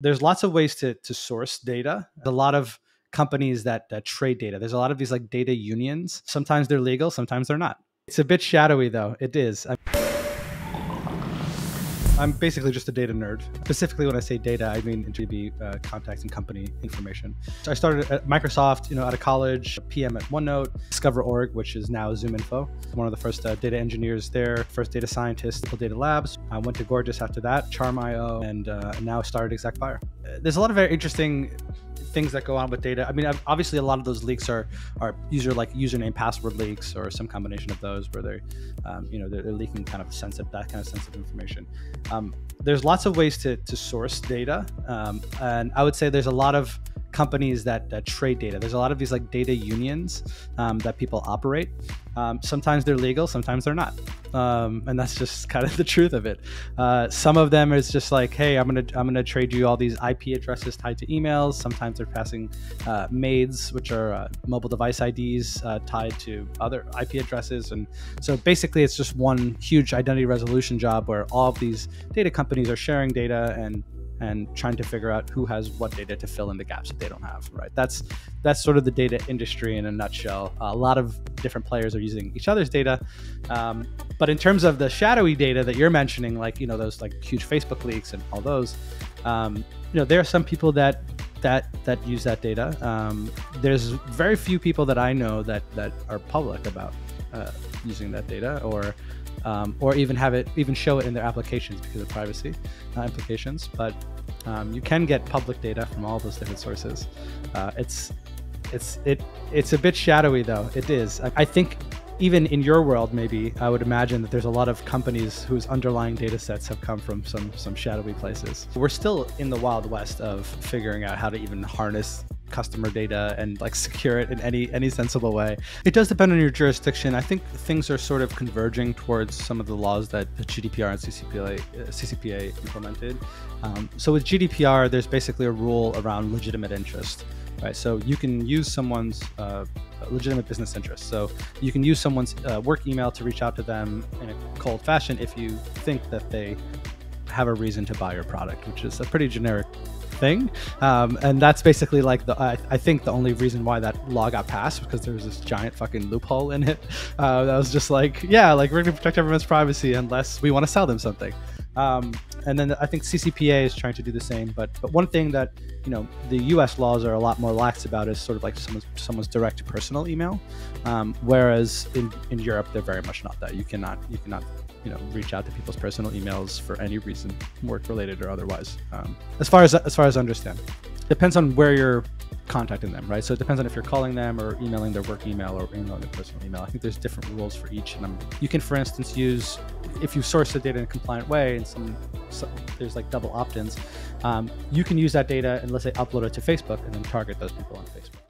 There's lots of ways to source data. A lot of companies that trade data. There's a lot of these like data unions. Sometimes they're legal, sometimes they're not. It's a bit shadowy though. It is. I'm basically just a data nerd. Specifically, when I say data, I mean B2B contacts and company information. So I started at Microsoft, out of college, PM at OneNote, Discover.org, which is now ZoomInfo. One of the first data engineers there, first data scientist, Data Labs. I went to Gorgeous after that, Charm.io, and now started ExactFire. There's a lot of very interesting things that go on with data. I mean, obviously a lot of those leaks are username password leaks or some combination of those where they're leaking kind of sensitive information. There's lots of ways to source data, and I would say there's a lot of companies that trade data. There's a lot of these like data unions that people operate. Sometimes they're legal, sometimes they're not, and that's just kind of the truth of it. Some of them is just like, hey, I'm gonna trade you all these IP addresses tied to emails. Sometimes they're passing MAIDs, which are mobile device IDs tied to other IP addresses, and so basically it's just one huge identity resolution job where all of these data companies are sharing data and trying to figure out who has what data to fill in the gaps that they don't have, right? That's sort of the data industry in a nutshell. A lot of different players are using each other's data. But in terms of the shadowy data that you're mentioning, like, those like huge Facebook leaks and all those, there are some people that use that data. There's very few people that I know that are public about using that data or even show it in their applications because of privacy implications. But you can get public data from all those different sources. It's a bit shadowy though. It is. I think even in your world, maybe I would imagine that there's a lot of companies whose underlying data sets have come from some shadowy places. We're still in the Wild West of figuring out how to even harness customer data and like secure it in any sensible way. It does depend on your jurisdiction. I think things are sort of converging towards some of the laws that the GDPR and CCPA implemented. So with GDPR, there's basically a rule around legitimate interest, right? So you can use someone's legitimate business interest. So you can use someone's work email to reach out to them in a cold fashion if you think that they have a reason to buy your product, which is a pretty generic thing, and that's basically like I think the only reason why that law got passed because there was this giant fucking loophole in it that was just like, yeah, like we're gonna protect everyone's privacy unless we want to sell them something. And then I think CCPA is trying to do the same, but one thing that the U.S. laws are a lot more lax about is sort of like someone's direct personal email, whereas in Europe they're very much not that. You cannot reach out to people's personal emails for any reason, work related or otherwise. As far as I understand, depends on where you're contacting them, right? So it depends on if you're calling them or emailing their work email or emailing their personal email. I think there's different rules for each, and you can, for instance, use, if you source the data in a compliant way, and there's like double opt-ins, you can use that data and let's say upload it to Facebook and then target those people on Facebook.